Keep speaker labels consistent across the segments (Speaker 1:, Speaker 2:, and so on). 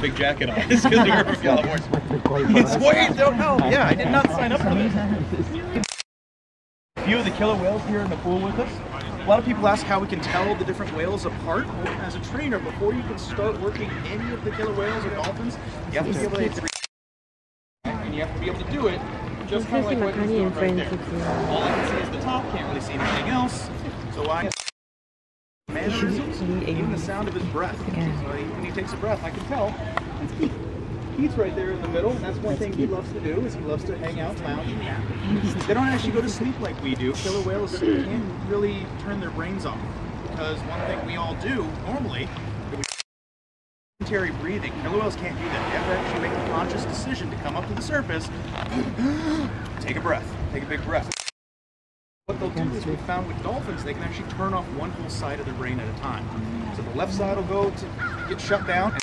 Speaker 1: big jacket on. It's because we're from California. It's why you don't know. Yeah, I did not sign up for this. A few of the killer whales here in the pool with us. A lot of people ask how we can tell the different whales apart. As a trainer, before you can start working any of the killer whales or dolphins, you have to be able to and you have to be able to do it just kind of like what he's doing right there. All I can see is the top, can't really see anything else. So I mannerisms, even the sound of his breath. So when he takes a breath, I can tell it's Pete. Pete's right there in the middle, and that's one thing he loves to do, is he loves to hang out, lounge, and nap. They don't actually go to sleep like we do. Killer whales can't really turn their brains off, because one thing we all do, normally, voluntary breathing. Killer whales can't do that. They have to actually make a conscious decision to come up to the surface, take a breath, take a big breath. What they'll do is we found with dolphins, they can actually turn off one whole side of their brain at a time. So the left side will go to get shut down,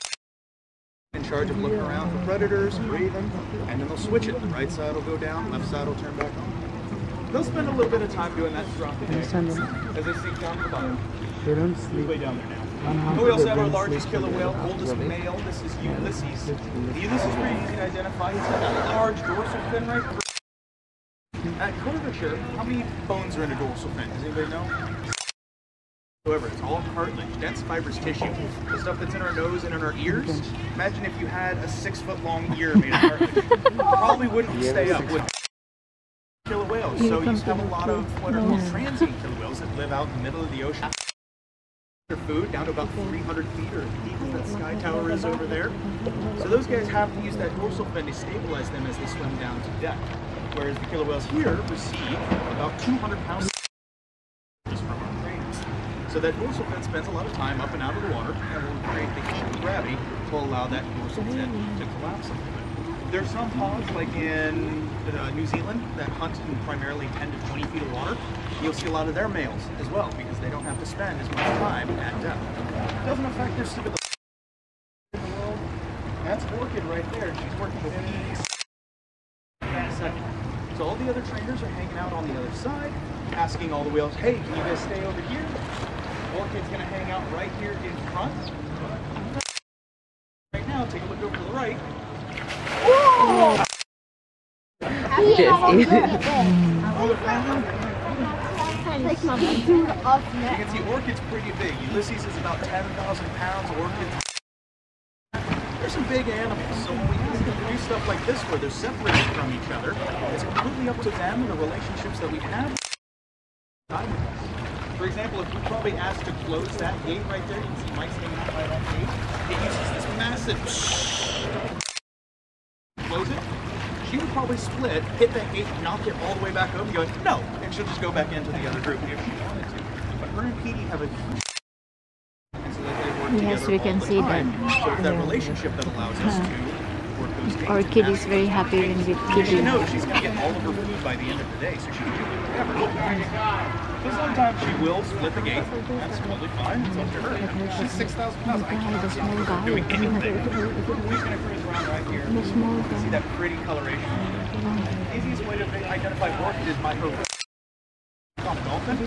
Speaker 1: in charge of looking around for predators, breathing, and then they'll switch it. The right side will go down, left side will turn back on. They'll spend a little bit of time doing that throughout the day. As they sink down to the bottom.
Speaker 2: They don't sleep.
Speaker 1: Way down there now. We also have our largest killer whale, oldest male. This is Ulysses. Ulysses is pretty easy to identify. He's got that large dorsal fin right. At curvature, how many bones are in a dorsal fin? Does anybody know? However, it's all cartilage, dense fibrous tissue. The stuff that's in our nose and in our ears. Imagine if you had a 6-foot-long ear made of cartilage. Probably wouldn't stay up with killer whales. So you have a lot of what are called transient killer whales that live out in the middle of the ocean. Their food down to about 300 feet or deep as that sky tower is over there. So those guys have to use that dorsal fin to stabilize them as they swim down to deck. Whereas the killer whales here receive about 200 pounds from our craters. So that dorsal fin spends a lot of time up and out of the water and will create the issue of gravity to allow that dorsal fin to collapse a little bit. There's some ponds like in New Zealand that hunt in primarily 10 to 20 feet of water. You'll see a lot of their males as well because they don't have to spend as much time at depth. It doesn't affect their stability in the world. That's Orchid right there. She's working with bees. Second. So all the other trainers are hanging out on the other side, asking all the whales, hey, can you guys stay over here? Orchid's going to hang out right here in front. Right now, take a look over to the right. Whoa! You can see Orchid's pretty big. Ulysses is about 10,000 pounds. Orchid's... There's some big animals, so when we do stuff like this where they're separated from each other, it's completely up to them and the relationships that we have. For example, if you probably asked to close that gate right there, you can see Mike's hanging out by that gate. It uses this massive close it. She would probably split, hit that gate, knock it all the way back open, go, no, and she'll just go back into the other group if she wanted to. But her and Petey have a huge
Speaker 3: yes, we can see that.
Speaker 1: So it's that relationship that allows us to work those games.
Speaker 3: Orchid is very happy when we
Speaker 1: Petey. She knows she's going to get all of her food by the end of the day, so she can do whatever. So sometimes she will split the gate. That's totally fine. It's up to her. She's 6,000 pounds. I cannot see her doing anything. We're just going to freeze around right here. You see that pretty coloration. The easiest way to identify Orchid is by her dolphin.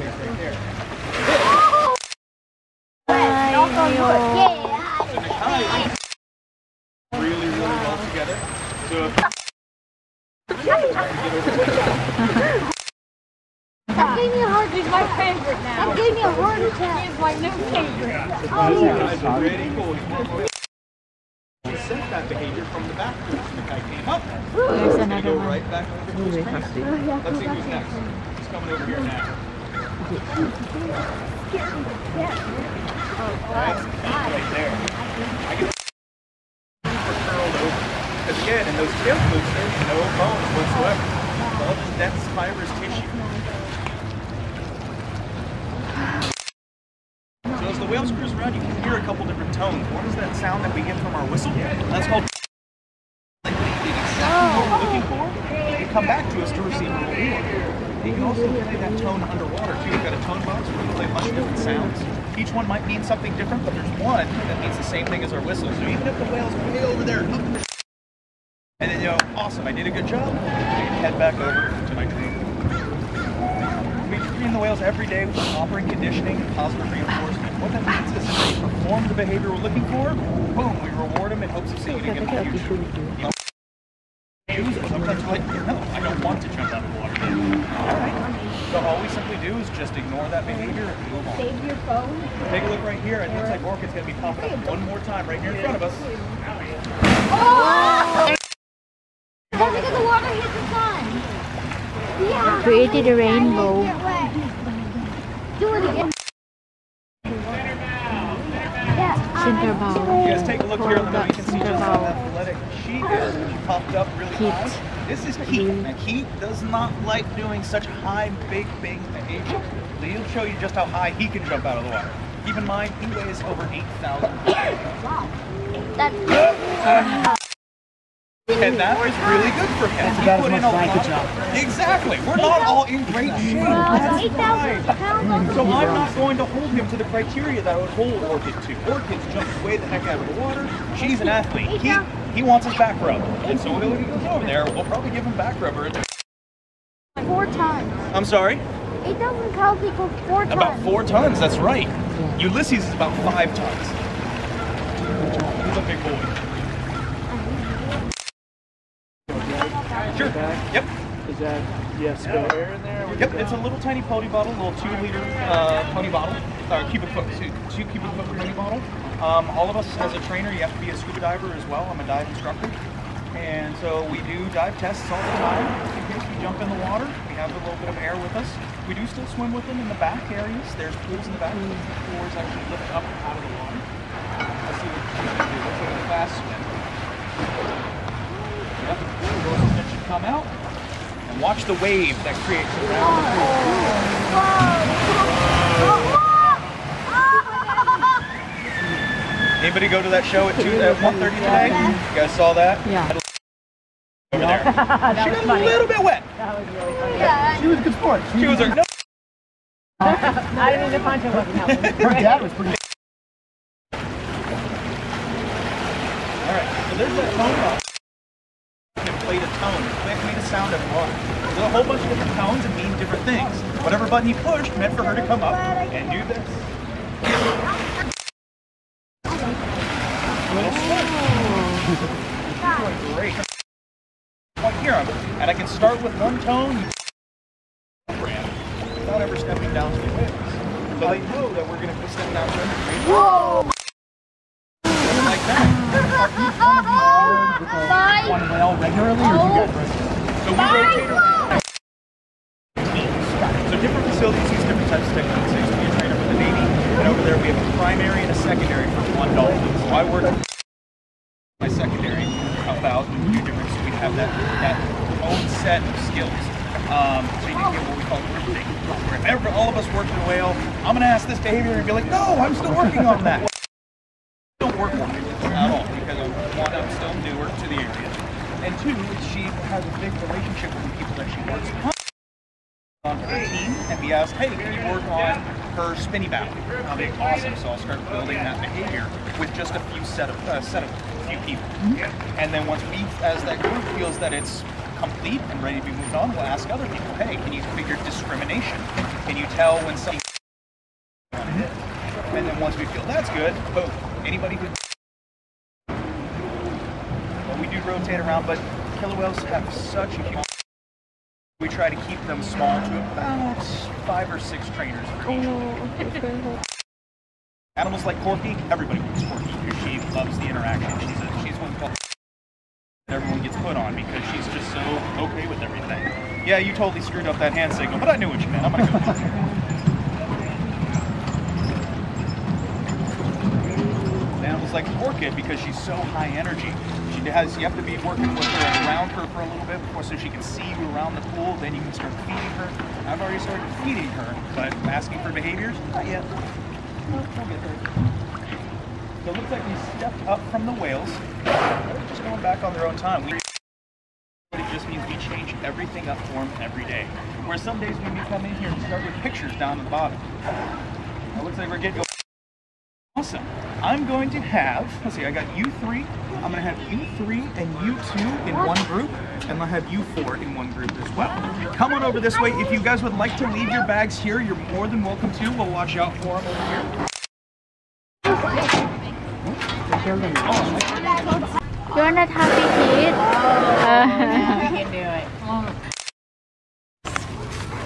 Speaker 1: Right there. Really well together. So
Speaker 4: That gave me a heart attack. He's my favorite now. That gave me a heart attack. He's my new favorite.
Speaker 1: Oh, guys are pretty cool. He sent that behavior from the back. The guy came up.
Speaker 3: There's
Speaker 1: Go
Speaker 3: another one.
Speaker 1: right back over to his trainer. Let's see who's next. He's coming over here now. Right there. I can curled over. Because again, in those tail flukes, there's no bones whatsoever. All this dense fibrous tissue. So as the whale screws around, you can hear a couple different tones. One is that sound that we get from our whistle. That's called exactly what we're looking for. They come back to us to receive a reward. You can also play that tone underwater too. You've got a tone box where you play a bunch of different sounds. Each one might mean something different, but there's one that means the same thing as our whistle. So even if the whale's way over there, up in the and then you go, awesome, I did a good job, I can head back over to my trainer. We train the whales every day with proper conditioning and positive reinforcement. What that means is if they perform the behavior we're looking for, boom, we reward them in hopes of seeing it again in the future. You know, sometimes you're like, no, I don't want to jump out of the water. So all we simply do is just ignore that behavior and move on.
Speaker 4: Save your phone.
Speaker 1: Take a look right here. It looks like Orchid's going to be popping up one more time right here in front of us.
Speaker 4: Oh! That's because the water hit the sun. Yeah.
Speaker 3: Created a rainbow.
Speaker 4: Do it again.
Speaker 3: Center bow.
Speaker 1: You guys take a look here on the middle. You can see just how athletic she is. She popped up really high. This is Keith. Now, Keith does not like doing such high, big behavior. So he'll show you just how high he can jump out of the water. Keep in mind, he weighs over 8,000 pounds.
Speaker 4: Wow. That's good.
Speaker 1: And that was really good for him. He put in a lot. Exactly. We're not all in great shape. That's
Speaker 4: 8,000 pounds.
Speaker 1: So I'm not going to hold him to the criteria that I would hold Orchid to. Orchid's jumped way the heck out of the water. She's an athlete. He wants his back rub. And so when he goes over there, we'll probably give him back rubber.
Speaker 4: 4 tons.
Speaker 1: I'm sorry?
Speaker 4: 8,000 pounds equals 4 tons.
Speaker 1: About 4 tons, that's right. Ulysses is about 5 tons. He's a big boy. Sure. Yep.
Speaker 2: Is that, yes, go air in there?
Speaker 1: Yep, it's a little tiny pony bottle, a little 2-liter pony bottle, cubic foot, 2 cubic foot pony bottle. All of us as a trainer, you have to be a scuba diver as well. I'm a dive instructor. And so we do dive tests all the time. In case we jump in the water, we have a little bit of air with us. We do still swim with them in the back areas. There's pools in the back. The floors actually lift up out of the water. Let's see what she's going to do. Let's look at the fast swim. Yep, dorsal fin should come out. And watch the wave that creates around the pool. Anybody go to that show at 1:30 today? You guys saw that?
Speaker 3: Yeah.
Speaker 1: Over there. She got a little bit wet.
Speaker 4: That was really funny.
Speaker 2: She was a good sport.
Speaker 1: She was like, no.
Speaker 4: I didn't mean to punch him wasn't helping.
Speaker 2: Her dad was pretty.
Speaker 1: Alright, so there's that tone box. It played a tone. It made a sound at one. There's a whole bunch of different tones that mean different things. Whatever button he pushed meant for her to come up and do this. Great. I hear him, and I can start with one tone without ever stepping down to the waves. So they know that we're going to be stepping down to the waves.
Speaker 4: Whoa!
Speaker 1: Like that.
Speaker 2: Want to whale regularly, or do you guys rest?
Speaker 1: So we rotate around. So different facilities use different types of techniques. I used to be a trainer for the Navy, and over there we have a primary and a secondary for one dolphin. So I work my secondary about we do different, so we have that own set of skills. So you can get what we call grouping. Wherever all of us work the whale, I'm going to ask this behavior and be like, no, I'm still working on that. I don't work on it at all because one, I'm still newer to the area, and two, she has a big relationship with the people that she works with on her team, and be asked, hey, can you work on her spinny bow? I'll be awesome. So I'll start building that behavior with just a few few people, and then once we, as that group, feels that it's complete and ready to be moved on, we'll ask other people, hey, can you figure discrimination? Can you tell when something? And then once we feel that's good, boom. Anybody who well, we do rotate around, but killer whales have such a huge. We try to keep them small to about 5 or 6 trainers for each. Animals like Corky, everybody wants Corky because she loves the interaction. She's one that everyone gets put on because she's just so okay with everything. Yeah, you totally screwed up that hand signal, but I knew what you meant. I'm gonna go. Animals like Orchid because she's so high energy. You have to be working with her and around her for a little bit before so she can see you around the pool, then you can start feeding her. I've already started feeding her, but asking for behaviors, not yet. We'll get there. So it looks like we stepped up from the whales. They're just going back on their own time. It just means we change everything up for them every day. Where some days when we come in here and start with pictures down at the bottom. It looks like we're getting awesome. I'm going to have, let's see, I got you 3. I'm gonna have you 3 and you 2 in one group, and I'll have you 4 in one group as well. Come on over this way. If you guys would like to leave your bags here, you're more than welcome to. We'll watch out for them over here.
Speaker 3: You're not happy, kid?
Speaker 5: You can do it.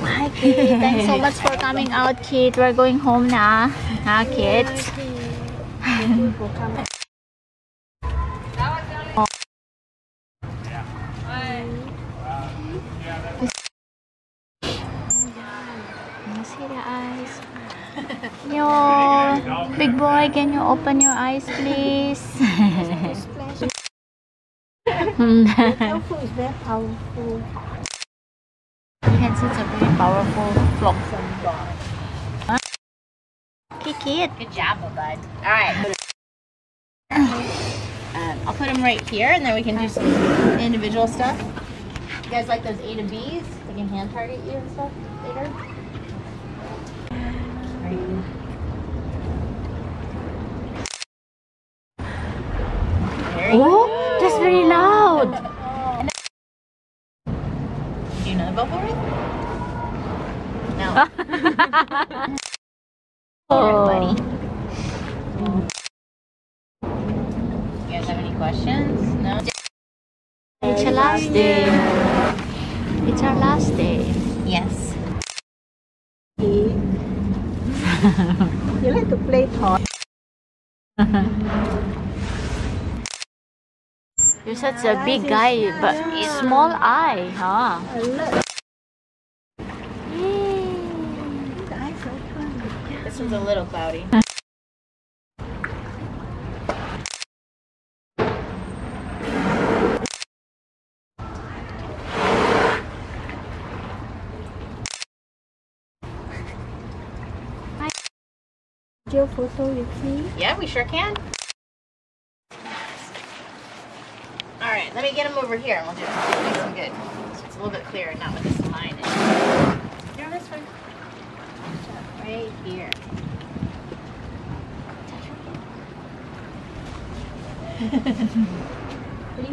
Speaker 3: Hi, kid. Thanks so much for coming out, kid. We're going home now. Huh, kids? Can you see the eyes? Yo, big boy, can you open your eyes, please?
Speaker 4: Tofu is very powerful.
Speaker 3: Hence, it's a very powerful flock. Okay, kid.
Speaker 5: Good job, bud. All right. I'll put them right here, and then we can do some individual stuff. You guys like those A to Bs? They can hand target you and stuff later. There you
Speaker 3: Oh,
Speaker 5: go.
Speaker 3: that's very loud.
Speaker 5: Do you know the bubble ring? No. Everybody. You guys have any questions? No?
Speaker 3: It's our last day. It's our last day.
Speaker 5: Yes.
Speaker 4: You like to play toy?
Speaker 3: You're such a big guy, but small eye, huh?
Speaker 4: I love
Speaker 3: Yay.
Speaker 4: the eyes open.
Speaker 5: This one's a little cloudy.
Speaker 4: Your photo with me.
Speaker 5: Yeah, we sure can. Alright, let me get them over here and we'll do make them good. So it's a little bit clearer, not with this line in. Here, this one. Right here.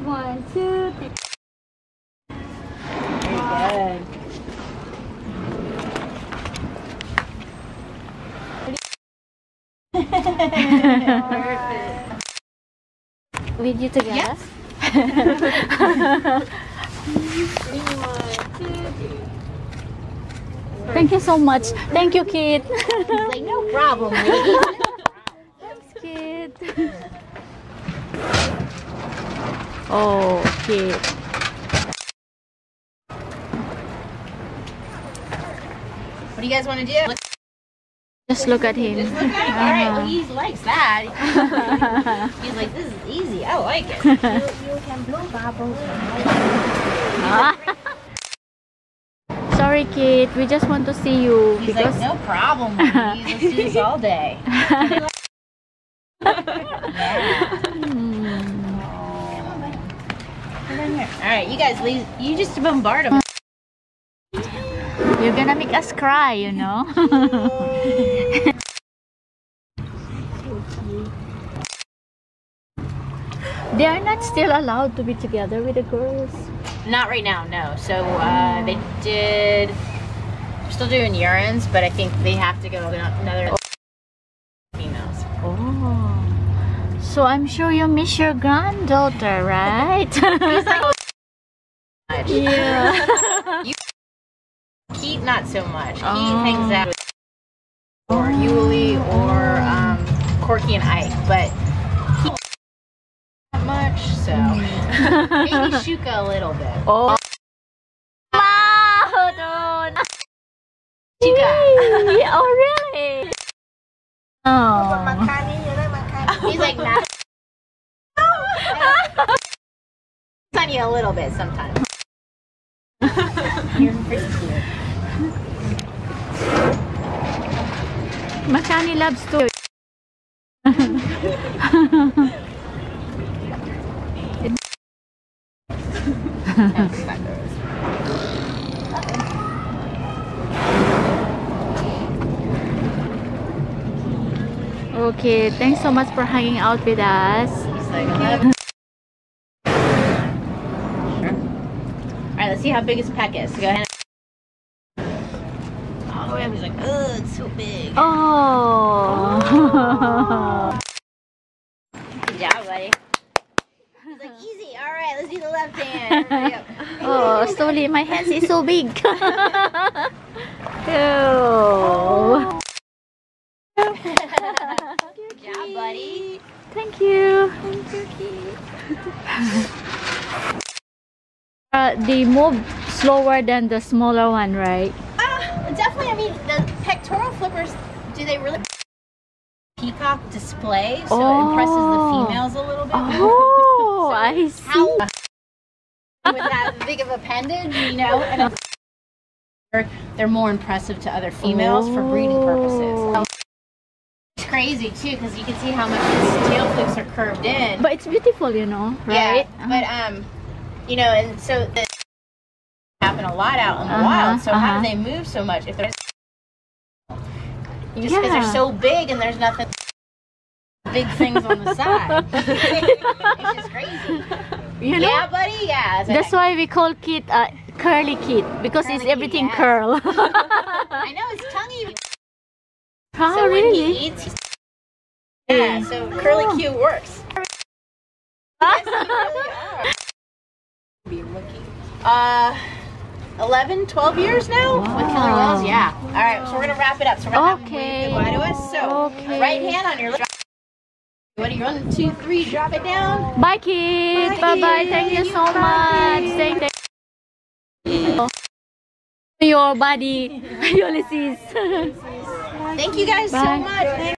Speaker 4: 1, 2, 3.
Speaker 5: Very good.
Speaker 3: With you together?
Speaker 5: Yes.
Speaker 4: 3, 1, 2, 3.
Speaker 3: Thank you so much. Thank you, kid.
Speaker 5: He's like, no problem, lady.
Speaker 3: Thanks, kid. Oh, kid.
Speaker 5: What do you guys want to do?
Speaker 3: Just look at him.
Speaker 5: Just look at him. Alright, well, he likes that. He's like, this is easy. I like it.
Speaker 4: You can blow bubbles.
Speaker 3: Sorry, kid. We just want to see you
Speaker 5: He's
Speaker 3: because
Speaker 5: like, no problem, lady. Let's do this all day. Yeah. Alright, you guys leave. You just bombard him.
Speaker 3: you're gonna make us cry, you know. They are not still allowed to be together with the girls.
Speaker 5: Not right now, no. So they did. We're still doing urines, but I think they have to go another females.
Speaker 3: Oh, so I'm sure you miss your granddaughter, right? Yeah.
Speaker 5: Keith, not so much. Keith
Speaker 3: Oh.
Speaker 5: hangs out with or Yuli or Corky and Ike, but Keith not much. So maybe Shuka a little bit.
Speaker 3: Oh. Wow, don't.
Speaker 5: Shuka.
Speaker 3: Oh, really? Oh.
Speaker 5: He's like nah. On you a little bit sometimes. You're pretty cute.
Speaker 3: Makani loves to. Okay, thanks so much for hanging out with us.
Speaker 5: He's like, see how big his peck is. So go ahead. All the way up. He's like, oh, it's so big.
Speaker 3: Oh.
Speaker 5: Good job, buddy. He's like, easy. All right, let's do the left hand. Hurry up.
Speaker 3: Oh, slowly. My hands is so big. Ew.
Speaker 5: Good job, buddy.
Speaker 3: Thank you. They move slower than the smaller one, right?
Speaker 5: Definitely. I mean, the pectoral flippers, do they really peacock display? So it impresses the females a little bit more.
Speaker 3: Oh,
Speaker 5: So
Speaker 3: I see.
Speaker 5: how with that big of appendage, you know, and they're more impressive to other females for breeding purposes. It's crazy too, because you can see how much its tail flips are curved in.
Speaker 3: But it's beautiful, you know, right?
Speaker 5: Yeah, but you know, and so the happen a lot out in the wild. So how do they move so much if they're just because they're so big and there's nothing big things on the side? It's just crazy.
Speaker 3: You know?
Speaker 5: Yeah, buddy. Yeah.
Speaker 3: That's why we call Kit curly Kit, because
Speaker 5: Curly
Speaker 3: it's
Speaker 5: Kit,
Speaker 3: everything
Speaker 5: yes.
Speaker 3: curl.
Speaker 5: I know his tongue.
Speaker 3: Oh,
Speaker 5: So when
Speaker 3: really?
Speaker 5: he eats, yeah. So curly Q works. Yes, you really are. Be a rookie. 11, 12 years now with killer whales. Yeah. All right. So we're gonna wrap it up. So we're gonna have him wave goodbye to us. So right hand on your left. Ready? 1, 2, 3. Drop it down.
Speaker 3: Bye, Kit. Bye, bye. Thank you so much. Thank you. Your body, Ulysses.
Speaker 5: Thank you guys so
Speaker 3: Bye.
Speaker 5: much.